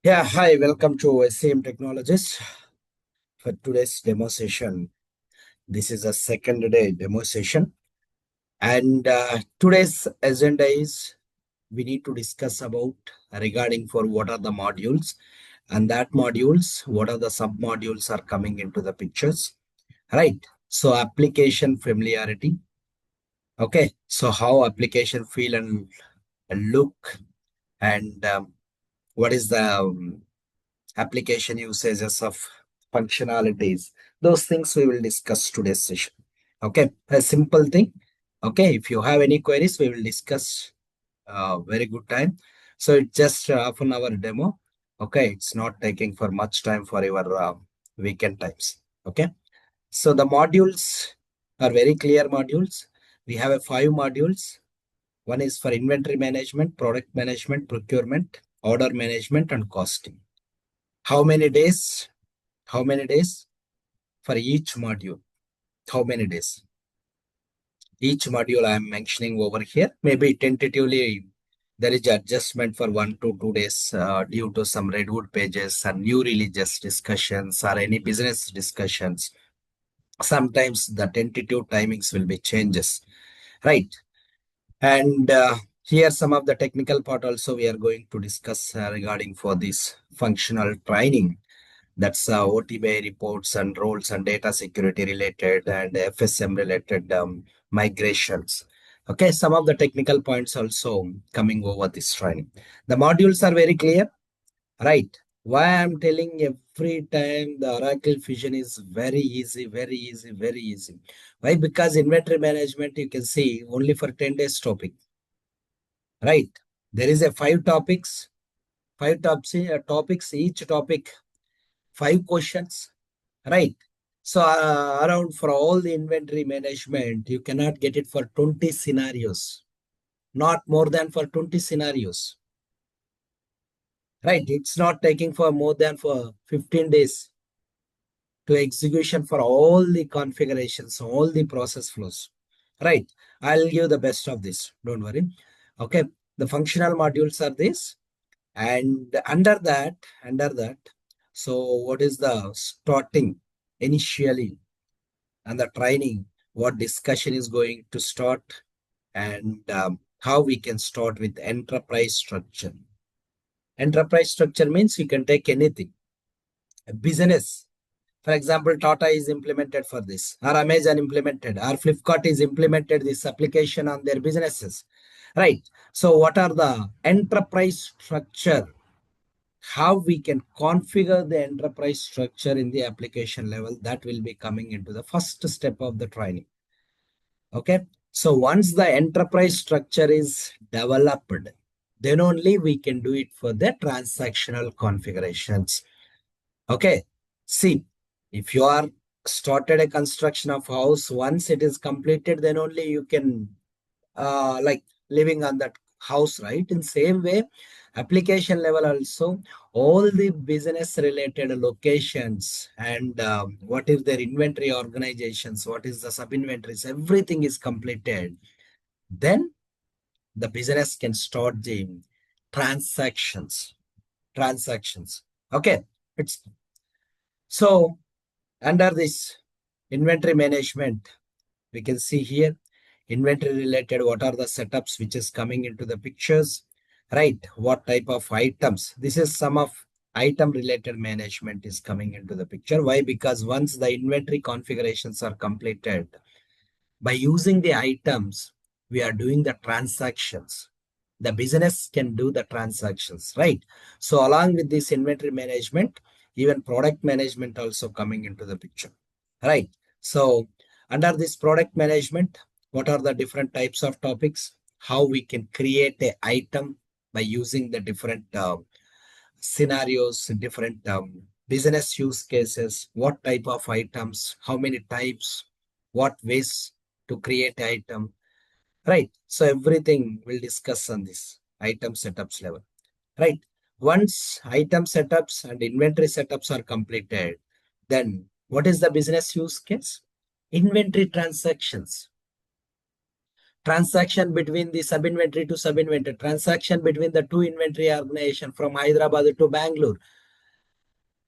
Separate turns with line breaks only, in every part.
Yeah, hi, welcome to SCM Technologies for today's demo session. This is a second day demo session, and today's agenda is we need to discuss about regarding for what are the modules and that modules, what are the sub modules are coming into the pictures, right? So application familiarity, okay? So how application feel and look, and what is the application usages of functionalities, those things we will discuss today's session. Okay, a simple thing. Okay, if you have any queries we will discuss. Very good time. So it's just half an hour demo. Okay, it's not taking for much time for your weekend times. Okay, so the modules are very clear modules. We have a 5 modules. One is for inventory management, product management, procurement, order management, and costing. How many days? How many days for each module? How many days? Each module I am mentioning over here. Maybe tentatively there is adjustment for 1 to 2 days due to some redwood pages and new releases discussions or any business discussions. Sometimes the tentative timings will be changes, right? And here some of the technical part also we are going to discuss regarding for this functional training. That's OTBI reports and roles and data security related and FSM related migrations. Okay, some of the technical points also coming over this training. The modules are very clear, right? Why I'm telling every time the Oracle Fusion is very easy, very easy, very easy. Why? Because inventory management you can see only for 10 days topic, right? There is a five topics, each topic 5 questions, right? So around for all the inventory management, you cannot get it for 20 scenarios, not more than for 20 scenarios, right? It's not taking for more than for 15 days to execution for all the configurations, all the process flows, right? I'll give the best of this. Don't worry. Okay. The functional modules are this, and under that, so what is the starting initially and the training, what discussion is going to start, and how we can start with enterprise structure. Enterprise structure means you can take anything. A business, for example, Tata is implemented for this, or Amazon implemented, or Flipkart is implemented this application on their businesses, right? So what are the enterprise structure, how we can configure the enterprise structure in the application level, that will be coming into the first step of the training. Okay, so once the enterprise structure is developed, then only we can do it for the transactional configurations. Okay, see, if you are started a construction of house, once it is completed, then only you can like living on that house, right? In same way, application level also, all the business related locations and what is their inventory organizations, what is the sub inventories, everything is completed. Then the business can start the transactions. Transactions. Okay. It's so under this inventory management, we can see here inventory related, what are the setups which is coming into the pictures, right? What type of items, this is some of item related management is coming into the picture. Why? Because once the inventory configurations are completed, by using the items we are doing the transactions, the business can do the transactions, right? So along with this inventory management, even product management also coming into the picture, right? So under this product management, what are the different types of topics, how we can create a item by using the different scenarios, different business use cases, what type of items, how many types, what ways to create item, right? So everything we'll discuss on this item setups level, right? Once item setups and inventory setups are completed, then what is the business use case? Inventory transactions. transaction between the sub-inventory to sub-inventory, transaction between the two inventory organization from Hyderabad to Bangalore.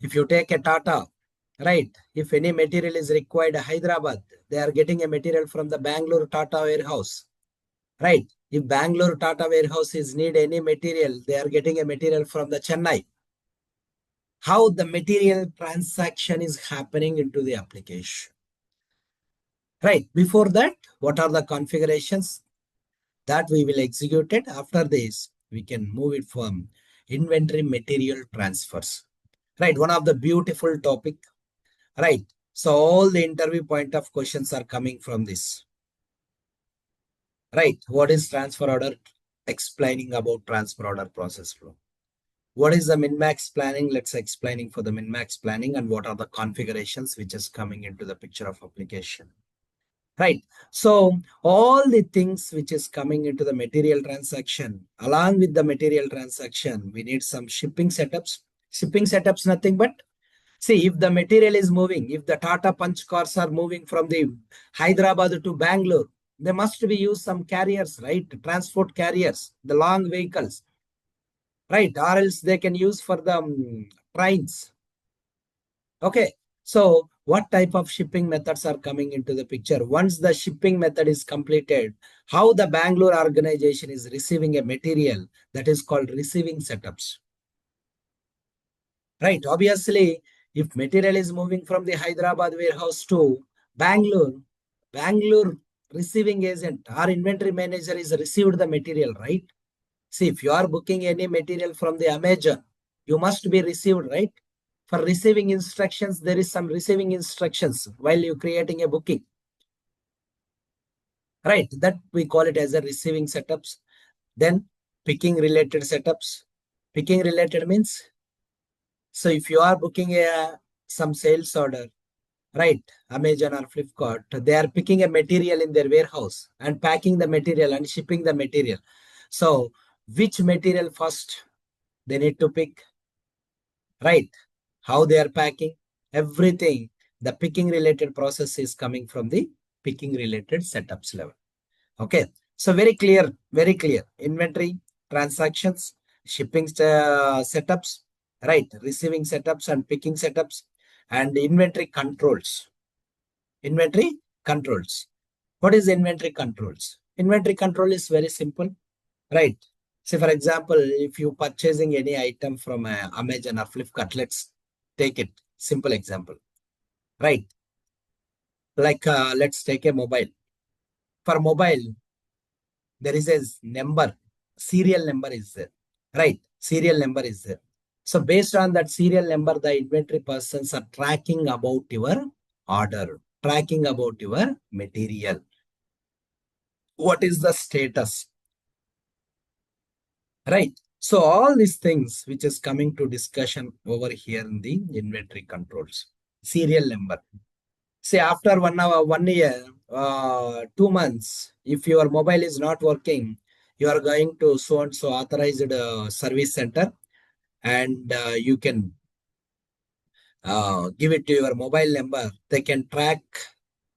If you take a Tata, right, if any material is required Hyderabad, they are getting a material from the Bangalore Tata warehouse, right? If Bangalore Tata warehouse is need any material, they are getting a material from the Chennai. How the material transaction is happening into the application. Right. Before that, what are the configurations that we will execute it? After this, we can move it from inventory material transfers. Right. One of the beautiful topic. Right. So all the interview point of questions are coming from this. Right. What is transfer order? Explaining about transfer order process flow. What is the min-max planning? Let's explaining for the min-max planning and what are the configurations which is coming into the picture of application. Right. So all the things which is coming into the material transaction, along with the material transaction, we need some shipping setups. Shipping setups, nothing but see if the material is moving, if the Tata punch cars are moving from the Hyderabad to Bangalore, they must be used some carriers, right? Transport carriers, the long vehicles, right? Or else they can use for the trains. Okay. So what type of shipping methods are coming into the picture? Once the shipping method is completed, how the Bangalore organization is receiving a material, that is called receiving setups. Right. Obviously, if material is moving from the Hyderabad warehouse to Bangalore, Bangalore receiving agent or inventory manager is received the material, right? See, if you are booking any material from the Amazon, you must be received, right? For receiving instructions, there is some receiving instructions while you creating a booking. Right, that we call it as a receiving setups. Then picking related setups. Picking related means, so if you are booking some sales order, right, Amazon or Flipkart, they are picking a material in their warehouse and packing the material and shipping the material. So which material first they need to pick, right? How they are packing, everything. The picking related process is coming from the picking related setups level. Okay. So very clear, very clear. Inventory, transactions, shipping setups, right? Receiving setups and picking setups and inventory controls. Inventory controls. What is inventory controls? Inventory control is very simple, right? Say, for example, if you purchasing any item from Amazon or Flipkart, let's take it. Simple example, right? Like let's take a mobile. For mobile, there is a number, serial number is there, right? Serial number is there. So based on that serial number, the inventory persons are tracking about your order, tracking about your material. What is the status? Right. So all these things which is coming to discussion over here in the inventory controls. Serial number. Say after 1 hour, 1 year, 2 months, if your mobile is not working, you are going to so and so authorized service center and you can give it to your mobile number. They can track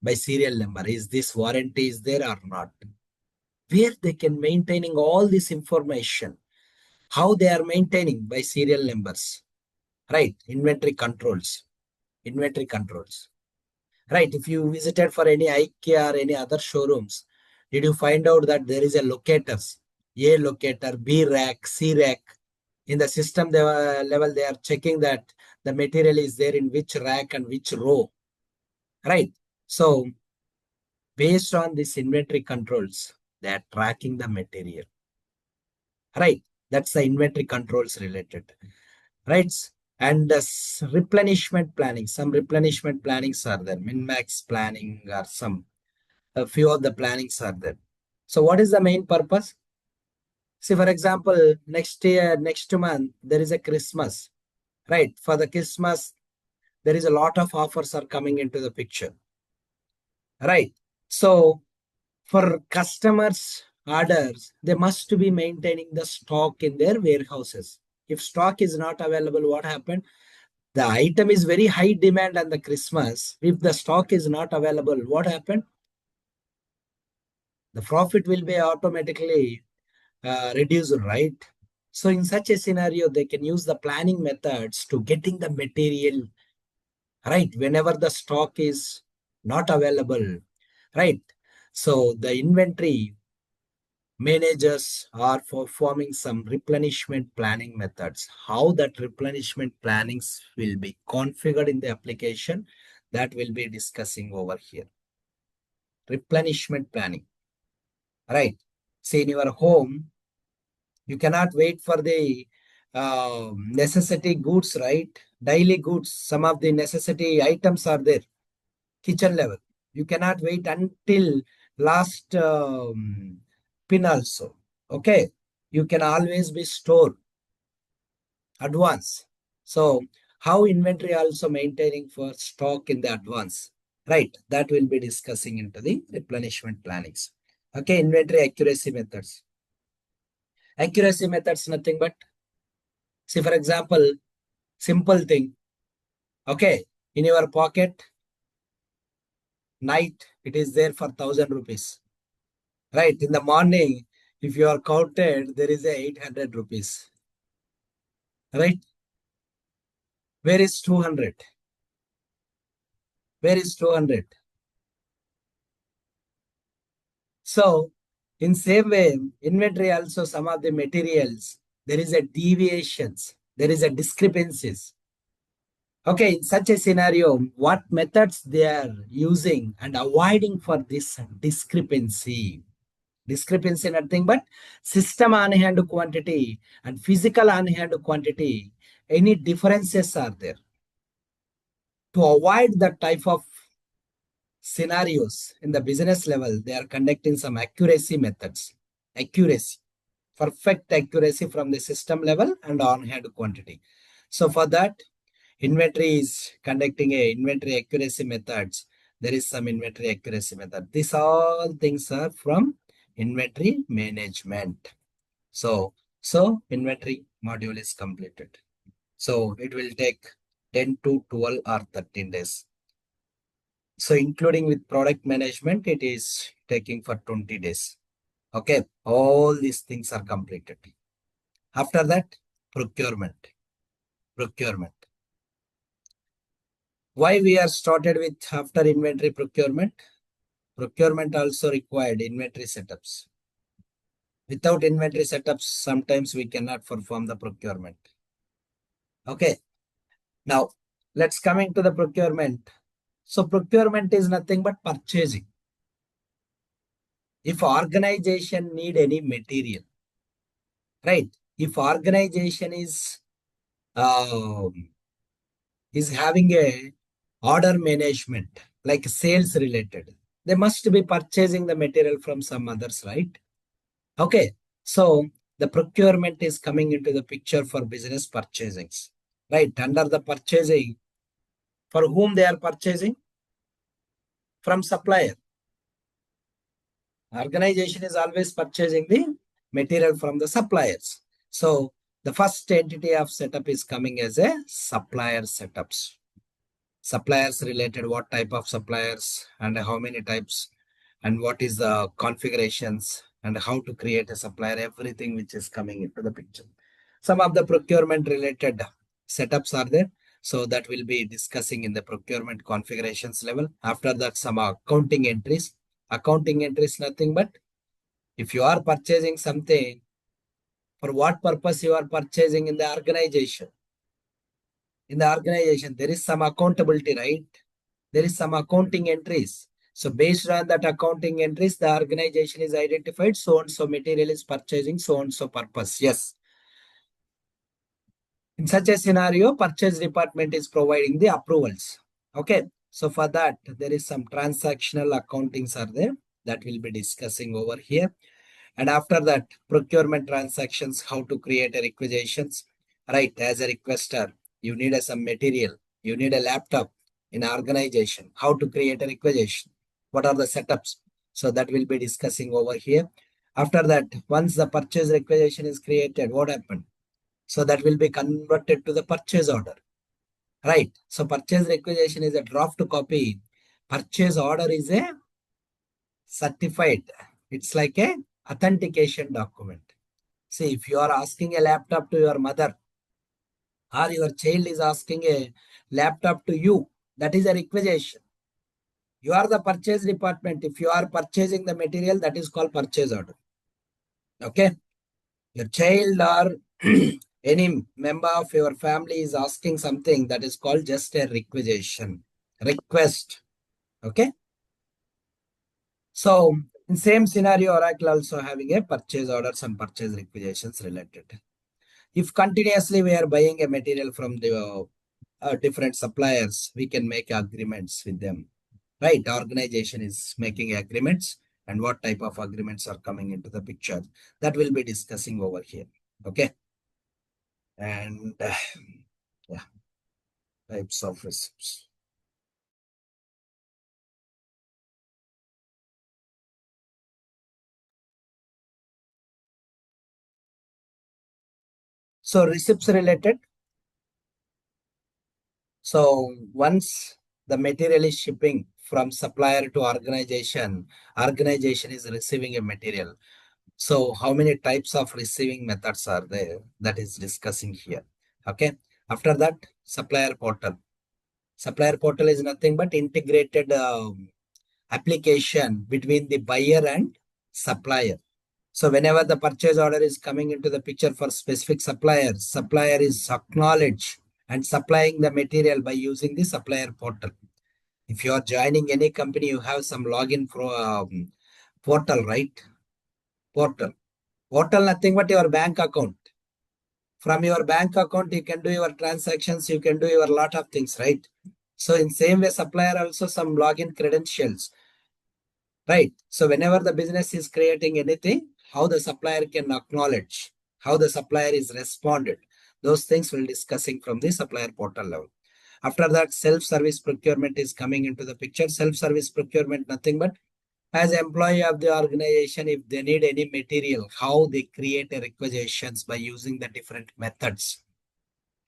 by serial number. Is this warranty is there or not? Where they can maintaining all this information. How they are maintaining by serial numbers, right? Inventory controls, inventory controls, right? If you visited for any IKEA or any other showrooms, did you find out that there is a locators, A locator, B rack, C rack? In the system level, they are checking that the material is there in which rack and which row, right? So based on this inventory controls, they are tracking the material, right? That's the inventory controls related. Right? And replenishment planning, some replenishment plannings are there, min-max planning or some, a few of the plannings are there. So what is the main purpose? See, for example, next year, next month, there is a Christmas, right? For the Christmas, there is a lot of offers are coming into the picture, right? So for customers' orders, they must be maintaining the stock in their warehouses. If stock is not available, what happened? The item is very high demand on the Christmas. If the stock is not available, what happened? the profit will be automatically reduced, right? So in such a scenario, they can use the planning methods to getting the material, right? Whenever the stock is not available, right? So the inventory managers are performing some replenishment planning methods. How that replenishment plannings will be configured in the application, that will be discussing over here. Replenishment planning, right? Say in your home, you cannot wait for the necessity goods, right? Daily goods, some of the necessity items are there, kitchen level. You cannot wait until last pin also. Okay. You can always be stored advance. So how inventory also maintaining for stock in the advance, right? That will be discussing into the replenishment plannings. Okay, inventory accuracy methods. Accuracy methods, nothing but, see, for example, simple thing. Okay, in your pocket, night, it is there for 1,000 rupees. Right, in the morning, if you are counted, there is a 800 rupees. Right, where is 200? Where is 200? So, in same way, inventory also some of the materials, there is a deviations, there is a discrepancies. Okay, in such a scenario, what methods they are using and avoiding for this discrepancy? Discrepancy nothing but system on hand quantity and physical on hand quantity. Any differences are there? To avoid that type of scenarios in the business level, they are conducting some accuracy methods. Accuracy, perfect accuracy from the system level and on hand quantity. So for that, inventory is conducting a inventory accuracy methods. There is some inventory accuracy method. These all things are from inventory management. So inventory module is completed. So it will take 10 to 12 or 13 days. So including with product management, it is taking for 20 days. Okay, all these things are completed. After that, procurement. Procurement. Why we are started with after inventory procurement? Procurement also required inventory setups. Without inventory setups, sometimes we cannot perform the procurement. Okay. Now, let's coming to the procurement. So procurement is nothing but purchasing. If organization need any material, right? If organization is having a order management, like sales related, they must be purchasing the material from some others, right? Okay. So the procurement is coming into the picture for business purchasings, right? Under the purchasing, for whom they are purchasing? From supplier. Organization is always purchasing the material from the suppliers. So the first entity of setup is coming as a supplier setups. Suppliers related, what type of suppliers and how many types and what is the configurations and how to create a supplier, everything which is coming into the picture. Some of the procurement related setups are there. So that will be discussing in the procurement configurations level. After that, some accounting entries. Accounting entries, nothing but if you are purchasing something, for what purpose you are purchasing in the organization. In the organization, there is some accountability, right? There is some accounting entries. So based on that accounting entries, the organization is identified, so and so material is purchasing, so and so purpose. Yes. In such a scenario, purchase department is providing the approvals. Okay. So for that, there is some transactional accountings are there that we'll be discussing over here. And after that, procurement transactions, how to create a requisitions, right? As a requester, you need some material, you need a laptop in organization, how to create a requisition, what are the setups? So that we'll be discussing over here. After that, once the purchase requisition is created, what happened? So that will be converted to the purchase order, right? So purchase requisition is a draft copy. Purchase order is a certified. It's like a authentication document. See, if you are asking a laptop to your mother or your child is asking a laptop to you, that is a requisition. You are the purchase department. If you are purchasing the material, that is called purchase order. Okay. Your child or any member of your family is asking something, that is called just a requisition. Request. Okay. So in same scenario, Oracle also having a purchase orders and purchase requisitions related. If continuously we are buying a material from the different suppliers, we can make agreements with them. Right? Organization is making agreements, and what type of agreements are coming into the picture, that we'll be discussing over here. Okay. And yeah, types of receipts. So receipts related. So once the material is shipping from supplier to organization, organization is receiving a material. So how many types of receiving methods are there? That is discussing here. Okay. After that, supplier portal. Supplier portal is nothing but integrated application between the buyer and supplier. So whenever the purchase order is coming into the picture for specific supplier, supplier is acknowledged and supplying the material by using the supplier portal. If you are joining any company, you have some login for portal, right? Portal. Portal nothing but your bank account. From your bank account, you can do your transactions, you can do your lot of things, right? So in same way, supplier also some login credentials. Right. So whenever the business is creating anything, how the supplier can acknowledge, how the supplier is responded, those things we'll discussing from the supplier portal level. After that, self-service procurement is coming into the picture. Self-service procurement, nothing but as employee of the organization, if they need any material, how they create a requisitions by using the different methods.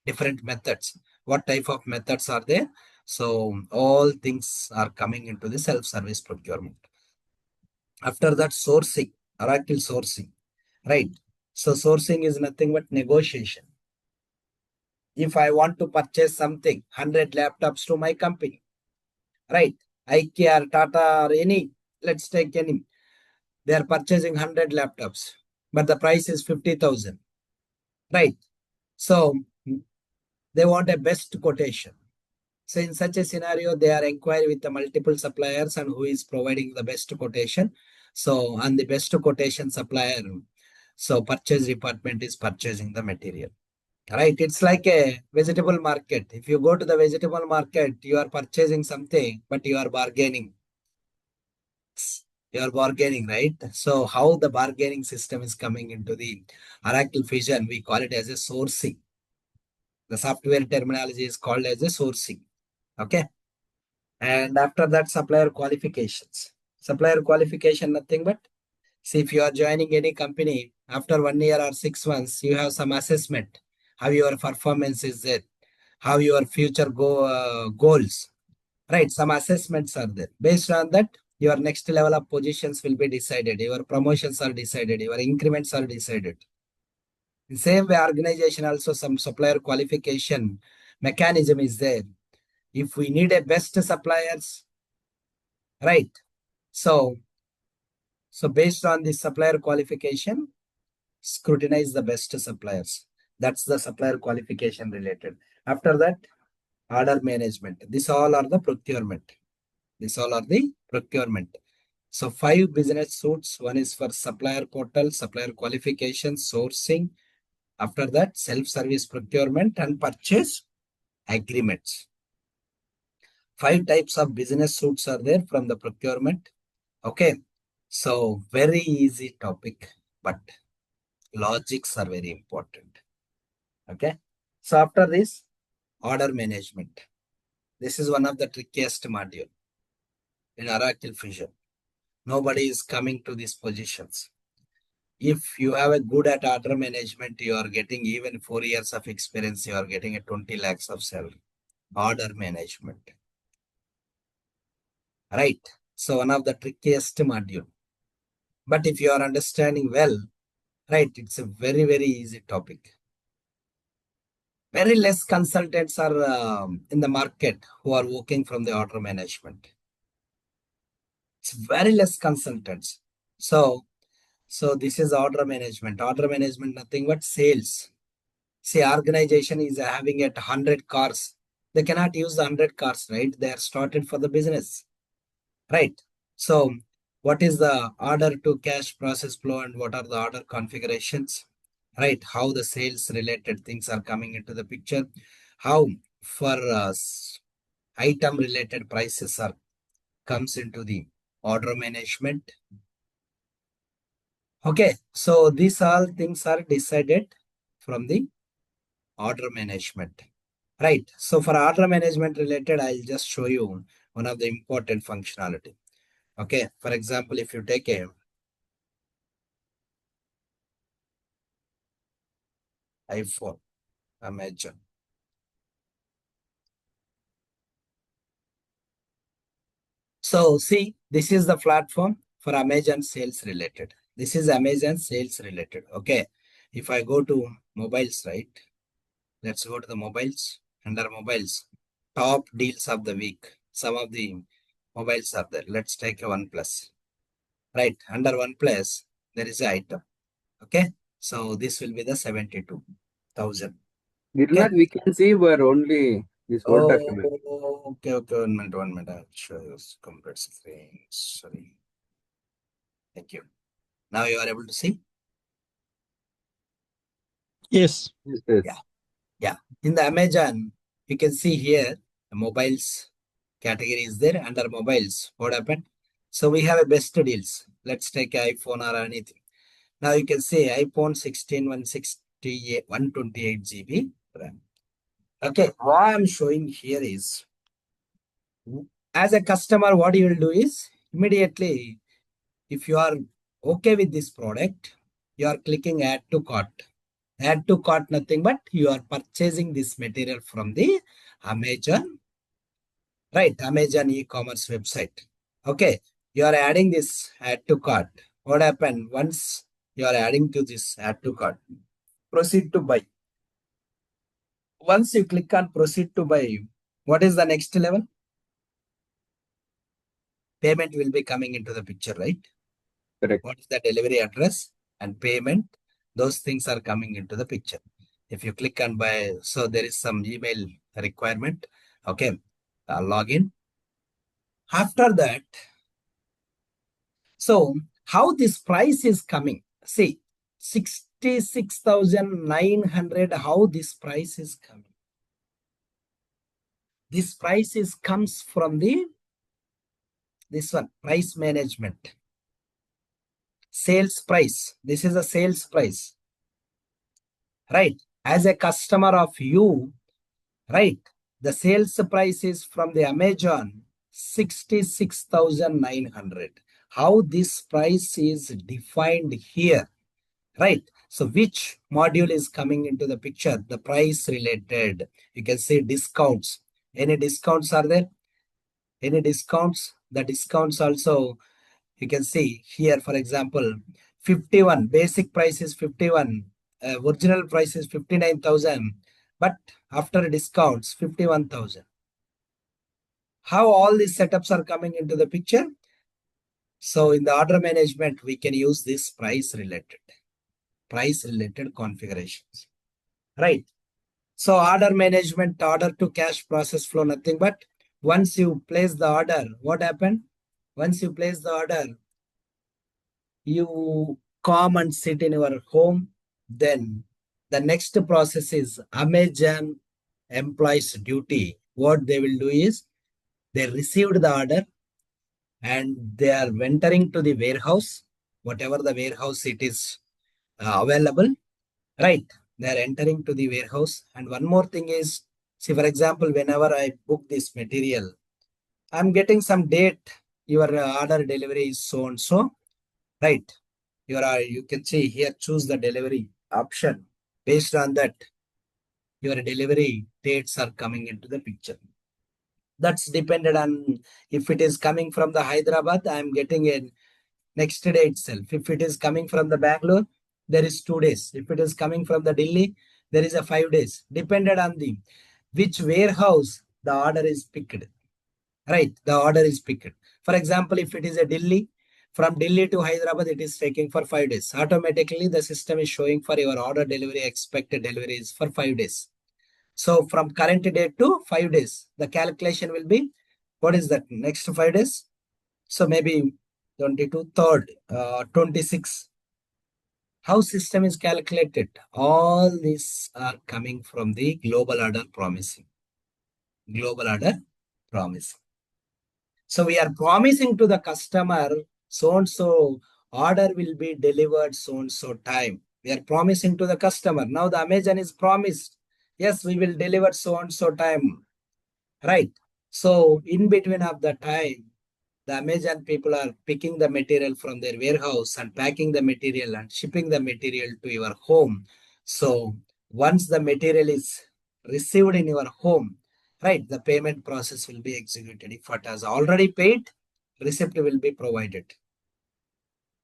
Different methods. What type of methods are there? So all things are coming into the self-service procurement. After that, sourcing, Oracle sourcing, right? So sourcing is nothing but negotiation. If I want to purchase something, 100 laptops to my company, right? IKEA or Tata or any, let's take any, they are purchasing 100 laptops, but the price is 50,000, right? So they want a best quotation. So in such a scenario, they are inquiring with the multiple suppliers and who is providing the best quotation. So on the best quotation supplier, so purchase department is purchasing the material. Right? It's like a vegetable market. If you go to the vegetable market, you are purchasing something, but you are bargaining. You are bargaining, right? So how the bargaining system is coming into the Oracle Fusion, we call it as a sourcing. The software terminology is called as a sourcing. Okay. And after that, supplier qualifications. Supplier qualification, nothing but see if you are joining any company after 1 year or 6 months, you have some assessment, how your performance is there, how your future goals, right? Some assessments are there. Based on that, your next level of positions will be decided. Your promotions are decided. Your increments are decided. In same way, organization also some supplier qualification mechanism is there. If we need a best suppliers, right? So, so based on the supplier qualification, scrutinize the best suppliers. That's the supplier qualification related. After that, order management. These all are the procurement. These all are the procurement. So 5 business suits. One is for supplier portal, supplier qualification, sourcing. After that, self-service procurement and purchase agreements. 5 types of business suits are there from the procurement. Okay. So very easy topic, but logics are very important. Okay. So after this, order management. This is one of the trickiest module in Oracle Fusion. Nobody is coming to these positions. If you have a good at order management, you are getting even 4 years of experience, you are getting a 20 lakhs of salary. Order management. Right. So one of the trickiest module. But if you are understanding well, right, it's a very, very easy topic. Very less consultants are in the market who are working from the order management. It's very less consultants. So this is order management. Order management, nothing but sales. See, organization is having at 100 cars. They cannot use the 100 cars, right? They are started for the business, right? So what is the order to cash process flow and what are the order configurations, right? How the sales related things are coming into the picture. How for item related prices are comes into the order management. Okay, so these all things are decided from the order management, right? So for order management related, I'll just show you one of the important functionality. Okay, for example, if you take a iPhone, Amazon. So see, this is the platform for Amazon sales related. This is Amazon sales related. Okay, if I go to mobiles, right? Let's go to the mobiles. Under mobiles, top deals of the week. Some of the mobiles are there. Let's take a OnePlus. Right. Under OnePlus, there is an item. Okay. So this will be the 72,000. Okay.
Girnath, we can see where only this Word document.
Okay. Okay. 1 minute. 1 minute. I'll show you complete screen. Sorry. Thank you. Now you are able to see?
Yes.
Yes.
Yeah. Yeah. In the Amazon, you can see here the mobiles category is there. Under mobiles, what happened? So we have a best deals. Let's take iPhone or anything. Now you can see iPhone 16 168 128 GB RAM. Okay, what I'm showing here is as a customer, what you will do is immediately, if you are okay with this product, you are clicking add to cart. Add to cart, nothing but you are purchasing this material from the Amazon, right? Amazon e-commerce website. Okay, you are adding this add to cart. What happened once you are adding to this add to cart? Proceed to buy. Once you click on proceed to buy, what is the next level? Payment will be coming into the picture, right?
Correct.
What is the delivery address and payment? Those things are coming into the picture. If you click on buy, so there is some email requirement. Okay, login. After that, so how this price is coming? See, 66,900. How this price is coming? This price is comes from the this one price management. Sales price. This is a sales price, right? As a customer of you, right? The sales price is from the Amazon 66,900. How this price is defined here, right? So which module is coming into the picture? The price related. You can say discounts. Any discounts are there? Any discounts? The discounts also you can see here, for example, 51, basic price is 51, original price is 59,000, but after discounts, 51,000. How all these setups are coming into the picture? So in the order management, we can use this price related configurations, right? So order management, order to cash process flow, nothing but once you place the order, what happened? Once you place the order, you come and sit in your home. Then the next process is Amazon employees duty. What they will do is they received the order and they are entering to the warehouse, whatever the warehouse it is available, right? They are entering to the warehouse. And one more thing is, see, for example, whenever I book this material, I'm getting some date. Your order delivery is so and so, right? You can see here, choose the delivery option. Based on that, your delivery dates are coming into the picture. That's depended on if it is coming from the Hyderabad, I'm getting a next day itself. If it is coming from the Bangalore, there is 2 days. If it is coming from the Delhi, there is a 5 days. Depended on the which warehouse the order is picked. Right, the order is picked. For example, if it is a Delhi, from Delhi to Hyderabad, it is taking for 5 days. Automatically, the system is showing for your order delivery, expected delivery is for 5 days. So from current date to 5 days, the calculation will be, what is that? Next 5 days. So maybe 22, third, 26. How system is calculated? All these are coming from the global order promising. Global order promising. So we are promising to the customer so and so order will be delivered so and so time. We are promising to the customer. Now the Amazon is promised. Yes, we will deliver so and so time. Right. So in between of the time, the Amazon people are picking the material from their warehouse and packing the material and shipping the material to your home. So once the material is received in your home, right, the payment process will be executed. If it has already paid, receipt will be provided.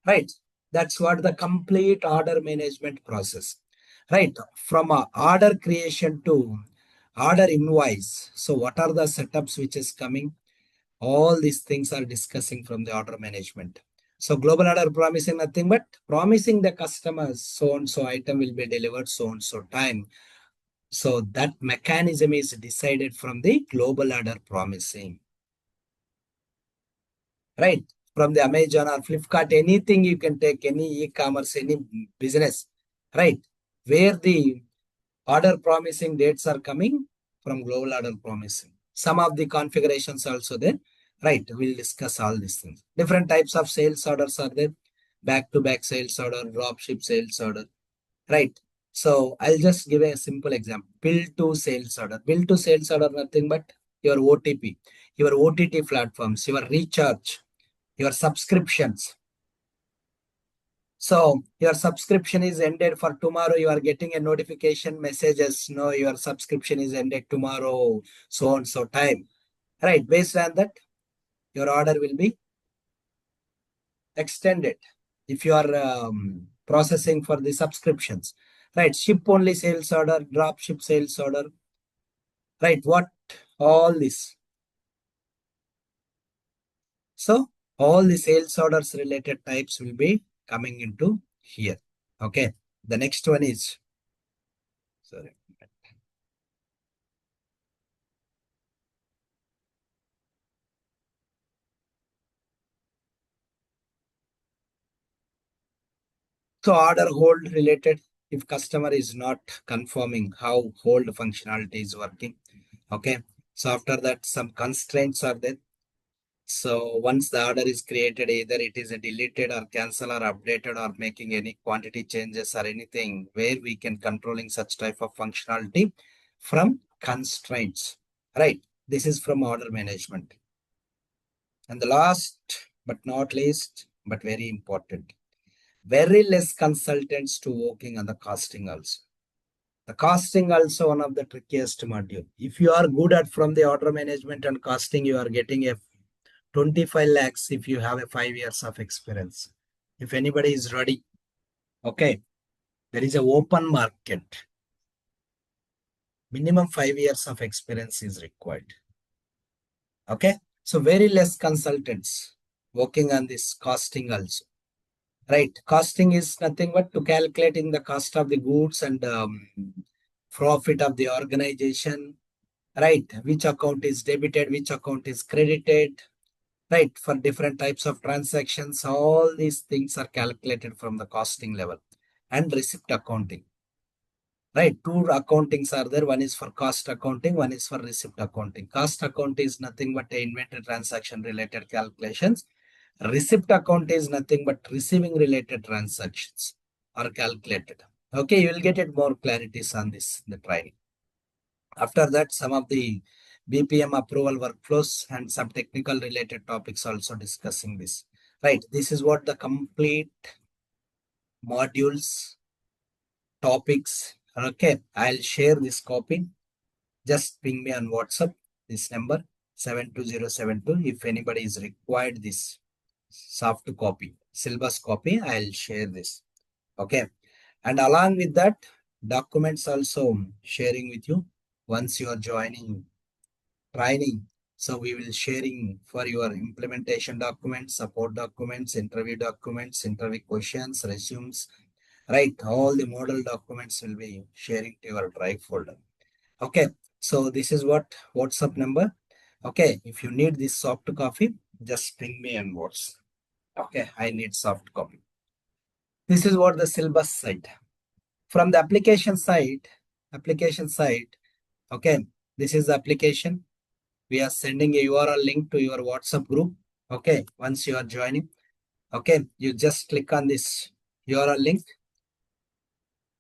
Right. That's what the complete order management process. Right. From a order creation to order invoice. So what are the setups which is coming? All these things are discussing from the order management. So global order promising nothing but promising the customers so and so item will be delivered so and so time. So that mechanism is decided from the global order promising. Right? From the Amazon or Flipkart, anything you can take, any e-commerce, any business, right? Where the order promising dates are coming from global order promising. Some of the configurations also there. Right, we'll discuss all these things. Different types of sales orders are there. Back-to-back sales order, dropship sales order. Right. So I'll just give a simple example. Bill to sales order. Bill to sales order, nothing but your OTP, your OTT platforms, your recharge, your subscriptions. So your subscription is ended for tomorrow. You are getting a notification messages. No, your subscription is ended tomorrow. So on so time. Right. Based on that, your order will be extended. If you are processing for the subscriptions. Right. Ship only sales order, drop ship sales order. Right. What all this. So all the sales orders related types will be coming into here. Okay. The next one is, sorry. So order hold related, if customer is not confirming how hold functionality is working. Okay. So after that, some constraints are there. So once the order is created, either it is deleted or cancel or updated or making any quantity changes or anything where we can controlling such type of functionality from constraints. Right. This is from order management. And the last but not least, but very important, very less consultants to working on the costing also. The costing also one of the trickiest module. If you are good at from the order management and costing, you are getting a 25 lakhs if you have a 5 years of experience. If anybody is ready, okay, there is a open market. Minimum 5 years of experience is required. Okay, so very less consultants working on this costing also. Right, costing is nothing but to calculating the cost of the goods and profit of the organization. Right, which account is debited, which account is credited. Right, for different types of transactions, all these things are calculated from the costing level and receipt accounting. Right, two accountings are there. One is for cost accounting, one is for receipt accounting. Cost account is nothing but inventory transaction related calculations. Receipt account is nothing but receiving related transactions are calculated. Okay, you will get it more clarities on this in the training. After that, some of the BPM approval workflows and some technical related topics also discussing this. Right, this is what the complete modules, topics. Okay, I'll share this copy. Just ping me on WhatsApp, this number 72072 if anybody is required this soft copy. syllabus copy. I'll share this. Okay. And along with that, documents also sharing with you once you are joining training. So we will sharing for your implementation documents, support documents, interview questions, resumes, right? All the model documents will be sharing to your drive folder. Okay. So this is what WhatsApp number. Okay. If you need this soft copy, just ping me on WhatsApp. Okay. I need soft copy. This is what the syllabus side. From the application side, okay, this is the application. We are sending a URL link to your WhatsApp group. Okay, once you are joining, okay, you just click on this URL link.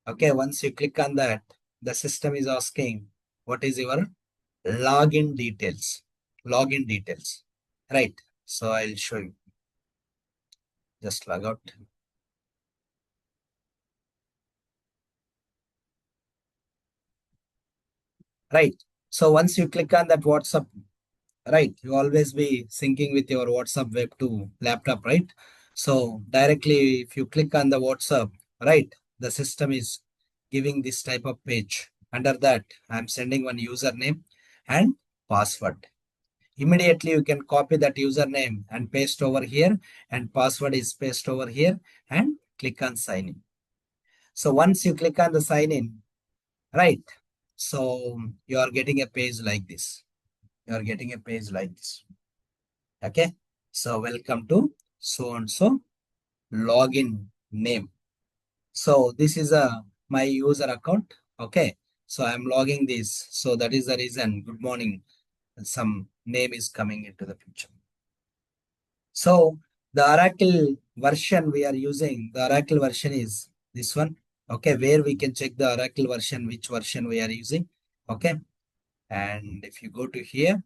Okay, once you click on that, the system is asking what is your login details. Login details. Right. So I'll show you. Just log out. Right. So once you click on that WhatsApp, right, you always be syncing with your WhatsApp web to laptop, right? So directly if you click on the WhatsApp, right, the system is giving this type of page. Under that, I'm sending one username and password. Immediately you can copy that username and paste over here, and password is paste over here, and click on sign in. So once you click on the sign in, right, so you are getting a page like this. You are getting a page like this. Okay. So welcome to so and so login name. So this is a my user account. Okay. So I'm logging this. So that is the reason. Good morning. Some name is coming into the picture. So the Oracle version we are using, the Oracle version is this one. Okay. Where we can check the Oracle version, which version we are using. Okay. And if you go to here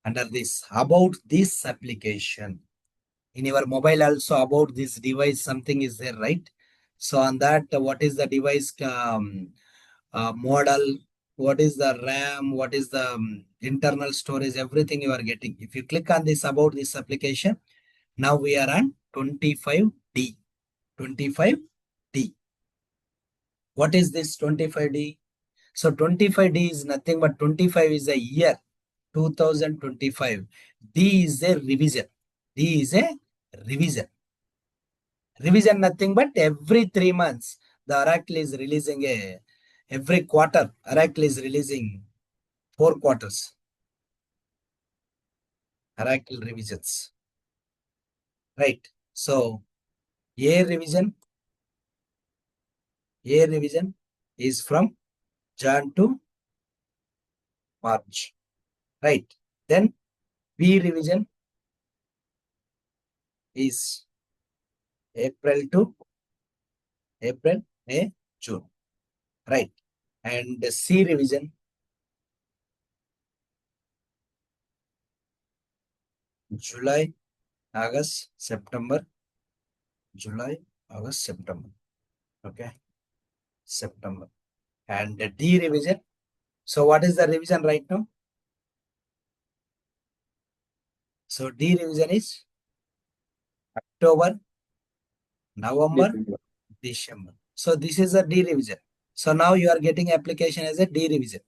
under this, about this application, in your mobile also about this device something is there, right? So on that, what is the device model, what is the RAM, what is the internal storage, everything you are getting. If you click on this about this application, now we are on 25D. 25D. What is this 25D? So 25D is nothing but 25 is a year, 2025. D is a revision. D is a revision. Revision nothing but every 3 months the Oracle is releasing a, every quarter Oracle is releasing 4 quarters Oracle revisions, right? So a revision a revision is from Jan to March, right? Then B revision is April to April, May, June, right? And the C revision July, August, September, July, August, September. Okay, September. And the D revision. So what is the revision right now? So D revision is October, November,
December.
December. So this is a D revision. So now you are getting application as a D revision.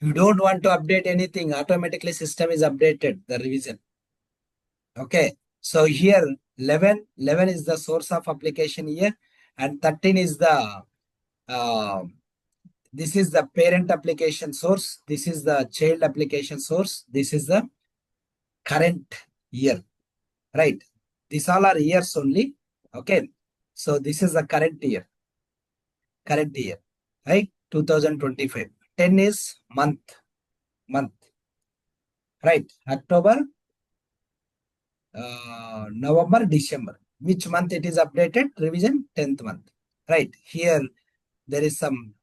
You don't want to update anything. Automatically system is updated, the revision. Okay. So here 11 is the source of application here, and 13 is the uh, this is the parent application source. This is the child application source. This is the current year, right? These all are years only. Okay. So this is the current year, right? 2025. 10 is month, right? October, November, December. Which month it is updated? Revision 10th month, right? Here there is some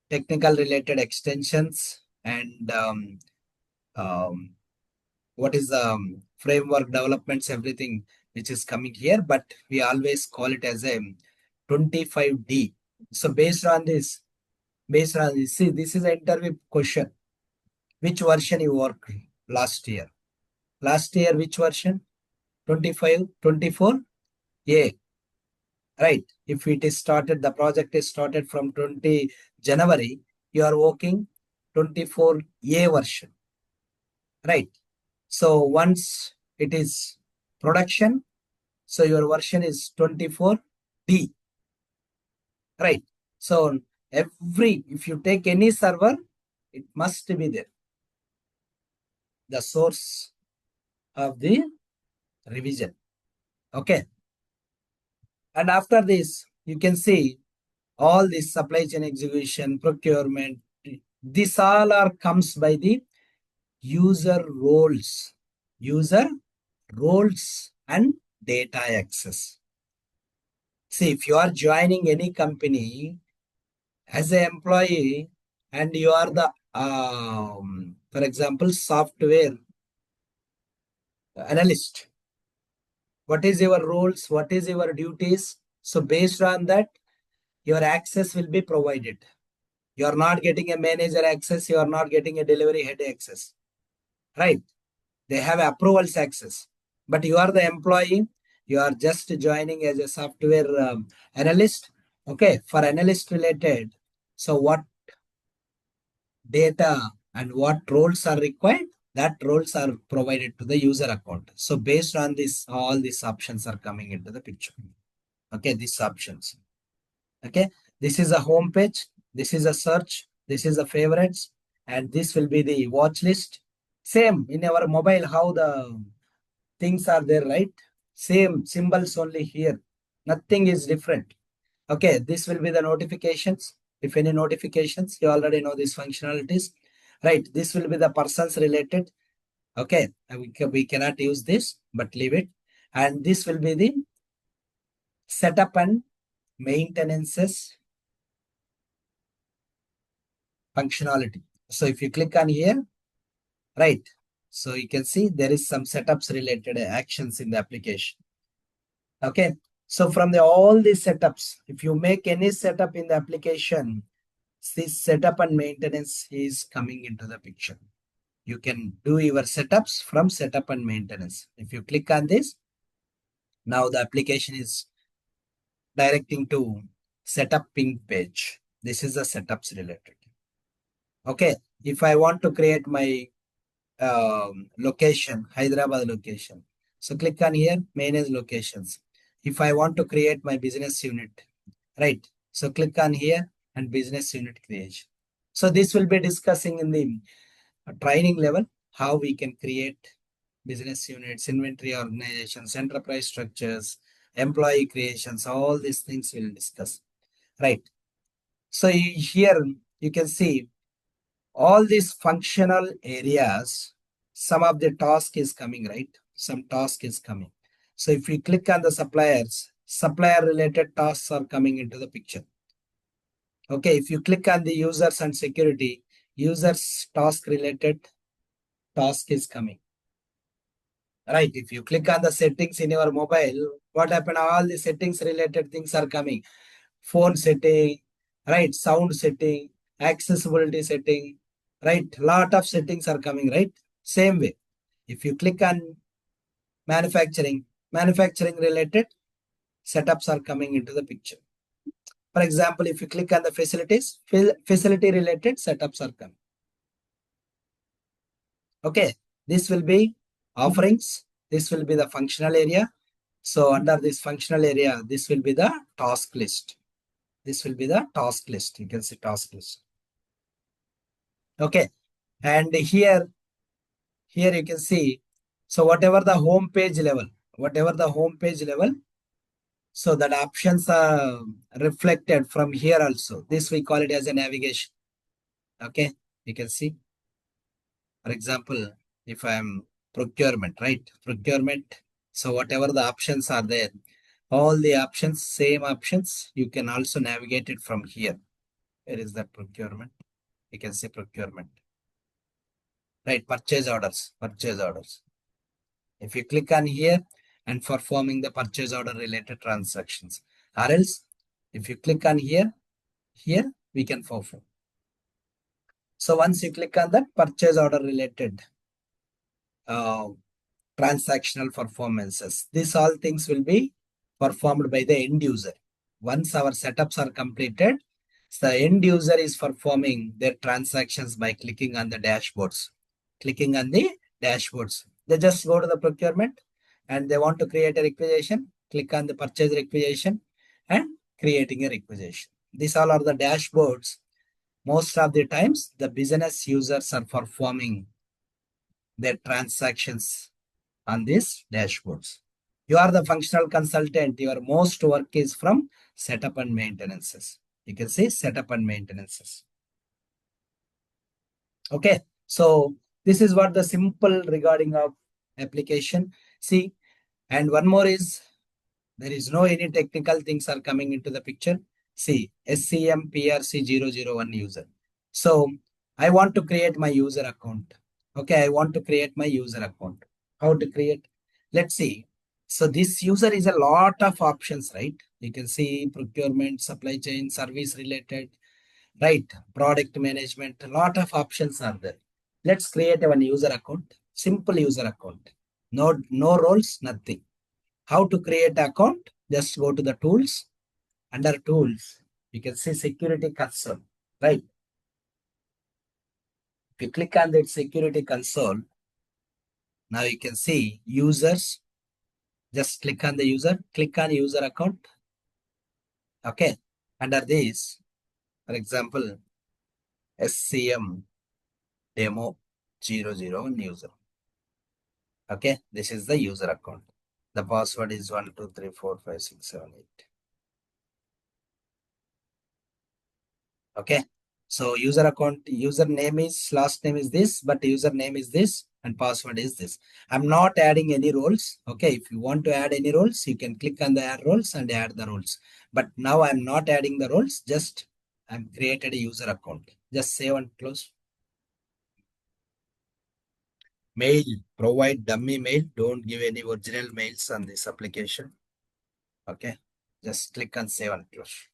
technical related extensions and what is the framework developments, everything which is coming here, but we always call it as a 25D. So based on this, see, this is an interview question. Which version you worked last year? Last year, which version? 25, 24? A, right? If it is started, the project is started from 20 January, you are working 24A version, right? So once it is production, so your version is 24D, right? So if you take any server, it must be there, the source of the revision. Okay. And after this, you can see all this supply chain execution, procurement, this all are comes by the user roles, user roles and data access. See, if you are joining any company as an employee and you are the, for example, software analyst, what is your roles? What is your duties? So based on that, your access will be provided. You are not getting a manager access. You are not getting a delivery head access, right? They have approvals access, but you are the employee. You are just joining as a software analyst. Okay, for analyst related. So what data and what roles are required? That roles are provided to the user account. So based on this, all these options are coming into the picture. Okay, these options. Okay, this is a home page, this is a search, this is a favorites, and this will be the watch list. Same in our mobile, how the things are there, right? Same symbols only here, nothing is different. Okay, this will be the notifications. If any notifications, you already know these functionalities, right? This will be the persons related. Okay, we cannot use this, but leave it. And this will be the setup and maintenances functionality. So if you click on here, right, so you can see there is some setups related actions in the application. Okay, so from the all these setups, if you make any setup in the application, this setup and maintenance is coming into the picture. You can do your setups from setup and maintenance. If you click on this, now the application is directing to setup ping page. This is the setups related. Okay, if I want to create my location, Hyderabad location. So click on here, manage locations. If I want to create my business unit, right? So click on here and business unit creation. So this will be discussing in the training level, how we can create business units, inventory organizations, enterprise structures, employee creations, all these things we'll discuss, right? So here you can see all these functional areas, some of the task is coming, right? Some task is coming. So if you click on the suppliers, supplier related tasks are coming into the picture. Okay, if you click on the users and security, users task related task is coming. Right, if you click on the settings in your mobile, what happened? All the settings related things are coming. Phone setting, right? Sound setting, accessibility setting, right? Lot of settings are coming, right? Same way. If you click on manufacturing, manufacturing related setups are coming into the picture. For example, if you click on the facilities, facility related setups are coming. Okay, this will be offerings. This will be the functional area. So under this functional area, this will be the task list. This will be the task list. You can see task list. Okay. And here you can see, so whatever the home page level, so that options are reflected from here also. This we call it as a navigation. Okay. You can see, for example, if I'm procurement, right? Procurement. So whatever the options are there, all the options, same options, you can also navigate it from here. Where is that procurement? You can see procurement. Right, purchase orders, purchase orders. If you click on here and performing the purchase order related transactions, or else if you click on here, we can perform. So once you click on that purchase order related uh, transactional performances, these all things will be performed by the end user. Once our setups are completed, the end user is performing their transactions by clicking on the dashboards. Clicking on the dashboards. They just go to the procurement and they want to create a requisition, click on the purchase requisition and creating a requisition. These all are the dashboards. Most of the times, the business users are performing their transactions on these dashboards. You are the functional consultant. Your most work is from setup and maintenances. You can say setup and maintenances. Okay. So this is what the simple regarding of application. See, and one more is there is no any technical things are coming into the picture. See, SCM PRC001 user. So I want to create my user account. Okay, I want to create my user account. How to create? Let's see. So this user is a lot of options, right? You can see procurement, supply chain, service related, right? Product management, a lot of options are there. Let's create one user account, simple user account. No roles, nothing. How to create account? Just go to the tools. Under tools, you can see security console, right? If you click on that security console, now you can see users. Just click on the user, click on user account. Okay. Under this, for example, SCM demo 001 user. Okay. This is the user account. The password is 1234567 8. Okay. So user account, username is, last name is this, but username is this and password is this. I'm not adding any roles. Okay. If you want to add any roles, you can click on the add roles and add the roles. But now I'm not adding the roles. Just I'm created a user account. Just save and close. Mail, provide dummy mail. Don't give any original mails on this application. Okay. Just click on save and close.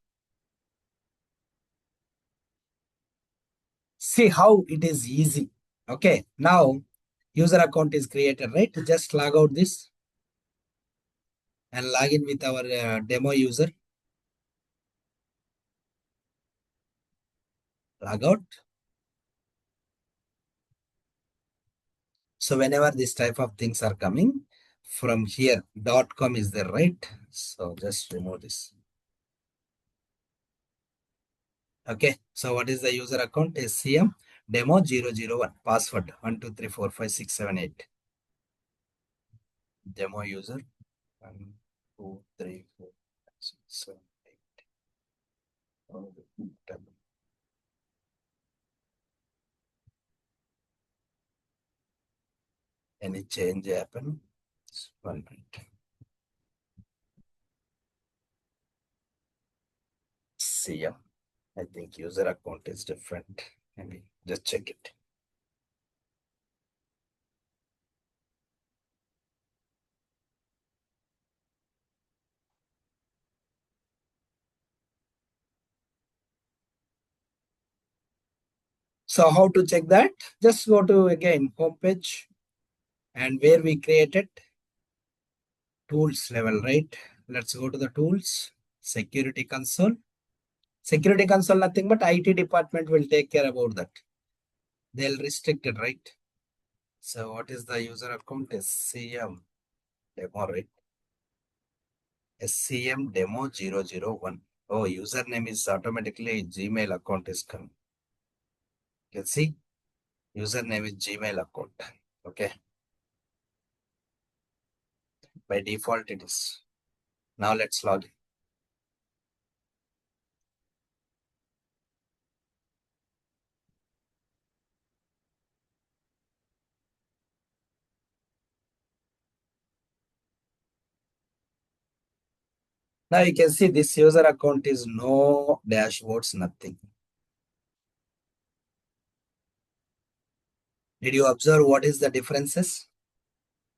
See how it is easy. Okay. Now user account is created, right? Just log out this and log in with our demo user. Log out. So whenever this type of things are coming from here, .com is there, right? So just remove this. Okay. So what is the user account? SCM demo 001 password 1234567 8. Demo user 1234567 8. Any change happen? 1 minute. SCM. I think user account is different. Maybe just check it. So how to check that? Just go to again homepage and where we created tools level, right? Let's go to the tools, security console. Security console, nothing but IT department will take care about that. They'll restrict it, right? So what is the user account? SCM demo, right? SCM demo 001. Oh, username is automatically Gmail account is coming. You can see username is Gmail account. Okay. By default it is. Now let's log in. Now you can see this user account is no dashboards, nothing. Did you observe what is the differences?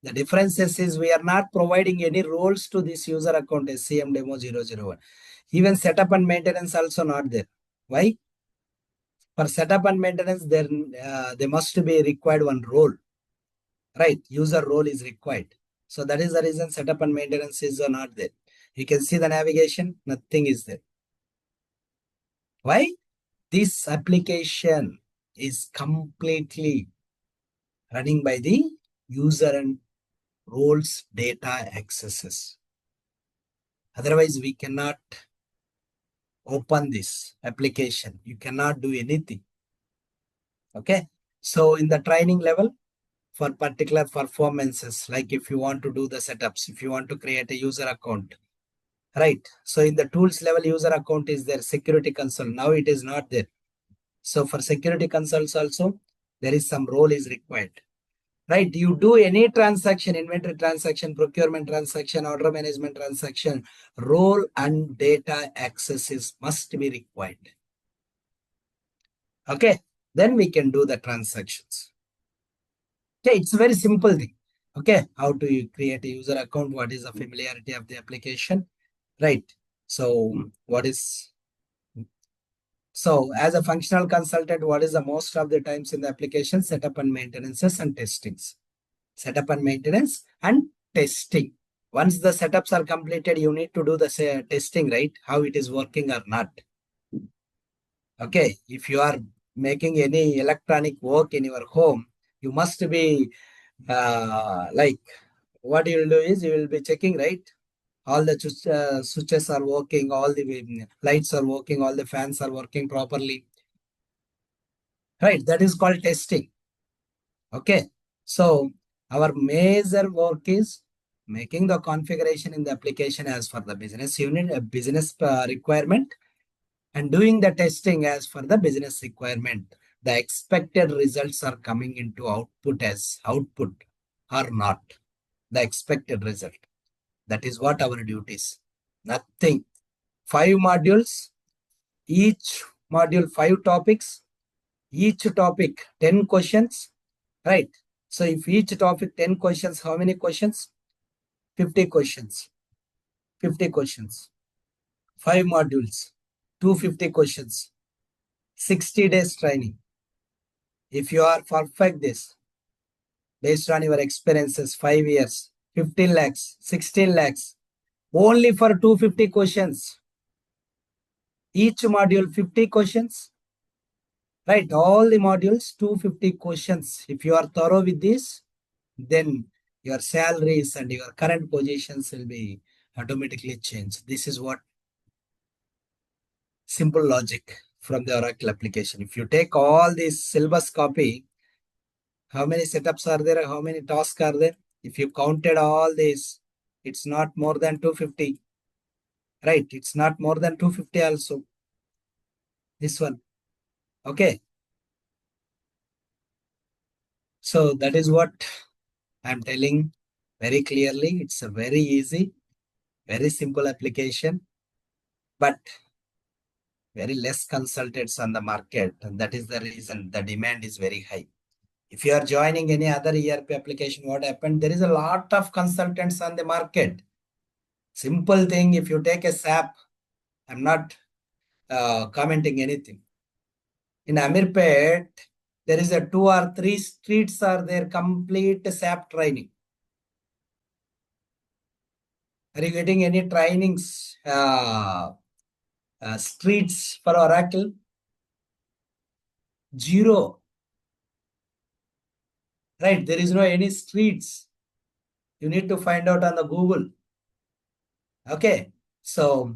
The differences is we are not providing any roles to this user account SCM demo 001. Even setup and maintenance also not there. Why? For setup and maintenance, there must be required one role, right? User role is required. So that is the reason setup and maintenance is not there. You can see the navigation, nothing is there. Why? This application is completely running by the user and roles data accesses. Otherwise, we cannot open this application. You cannot do anything. Okay. So in the training level, for particular performances, like if you want to do the setups, if you want to create a user account, right? So in the tools level, user account is there, security console. Now it is not there. So for security consoles also, there is some role is required. Right? You do any transaction, inventory transaction, procurement transaction, order management transaction, role and data accesses must be required. Okay. Then we can do the transactions. Okay. It's a very simple thing. Okay. How do you create a user account? What is the familiarity of the application? Right. So what is, so as a functional consultant, what is the most of the times in the application? Setup and maintenances and testings. Setup and maintenance and testing. Once the setups are completed, you need to do the testing, right? How it is working or not. Okay. If you are making any electronic work in your home, you must be like, what you will do is you will be checking, right? All the switches are working, all the lights are working, all the fans are working properly. Right. That is called testing. Okay. So our major work is making the configuration in the application as for the business unit, a business requirement, and doing the testing as for the business requirement. The expected results are coming into output as output or not. The expected result. That is what our duties. Nothing. 5 modules, each module 5 topics, each topic 10 questions, right? So if each topic 10 questions, how many questions? 50 questions. 50 questions. 5 modules. 250 questions. 60 days training. If you are perfect this, based on your experiences, 5 years, 15 lakhs, 16 lakhs, only for 250 questions. Each module 50 questions. Right, all the modules 250 questions. If you are thorough with this, then your salaries and your current positions will be automatically changed. This is what simple logic from the Oracle application. If you take all this syllabus copy, how many setups are there? How many tasks are there? If you counted all this, it's not more than 250. Right? It's not more than 250 also. This one. Okay. So that is what I'm telling very clearly. It's a very easy, very simple application, but very less consultants on the market. And that is the reason the demand is very high. If you are joining any other ERP application, what happened? There is a lot of consultants on the market. Simple thing, if you take a SAP, I'm not commenting anything. In Amirpet, there is a 2 or 3 streets are there, complete SAP training. Are you getting any trainings, streets for Oracle? Zero. Right, there is no any streets. You need to find out on the Google. Okay, so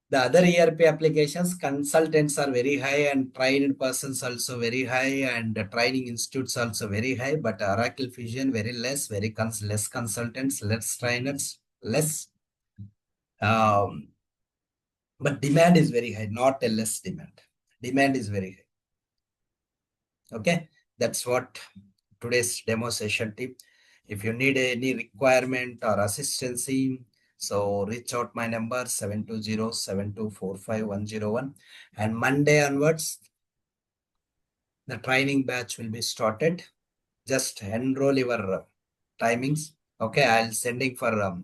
the other ERP applications, consultants are very high and trained persons also very high and the training institutes also very high, but Oracle Fusion very less, very less consultants, less trainers, less. But demand is very high, not a less demand. Demand is very high. Okay, that's what today's demo session tip. If you need any requirement or assistance, so reach out my number 720-7245-101, and Monday onwards the training batch will be started. Just enroll your timings. Okay, I'll sending for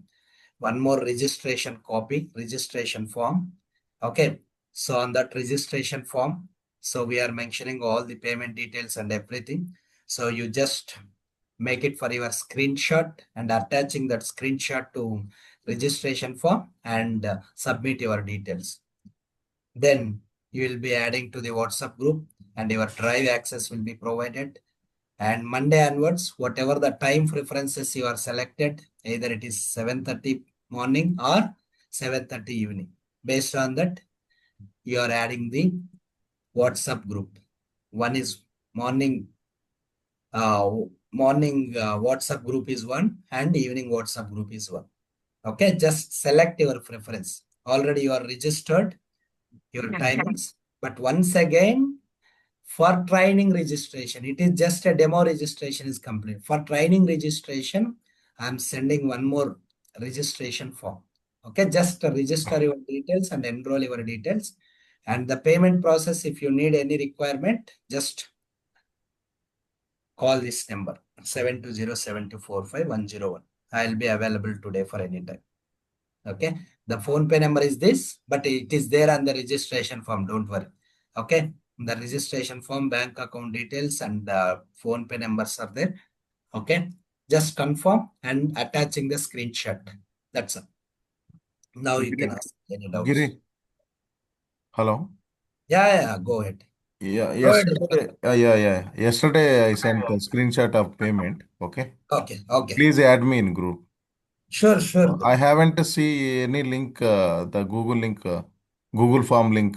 one more registration copy, registration form. Okay, so on that registration form, so we are mentioning all the payment details and everything. So you just make it for your screenshot and attaching that screenshot to registration form and submit your details. Then you will be adding to the WhatsApp group and your drive access will be provided. And Monday onwards, whatever the time preferences you are selected, either it is 7:30 morning or 7:30 evening. Based on that, you are adding the WhatsApp group. One is morning, uh, WhatsApp group is one, and evening WhatsApp group is one. Okay, just select your preference. Already you are registered your timings, but once again, for training registration, it is just a demo registration is complete. For training registration, I'm sending one more registration form. Okay, just register your details and enroll your details. And the payment process, if you need any requirement, just call this number 7207245 I'll be available today for any time. Okay, the phone pay number is this, but it is there on the registration form. Don't worry. Okay, the registration form, bank account details, and the phone pay numbers are there. Okay, just confirm and attaching the screenshot. That's it. Now you can
Giri,
ask any doubts.
Giri, hello.
Yeah, yeah, go ahead.
Yeah,
Go ahead.
yesterday, yeah. Yesterday I sent a screenshot of payment. Okay.
Okay, okay.
Please add me in group.
Sure, sure.
I haven't see any link, the Google link, Google form link.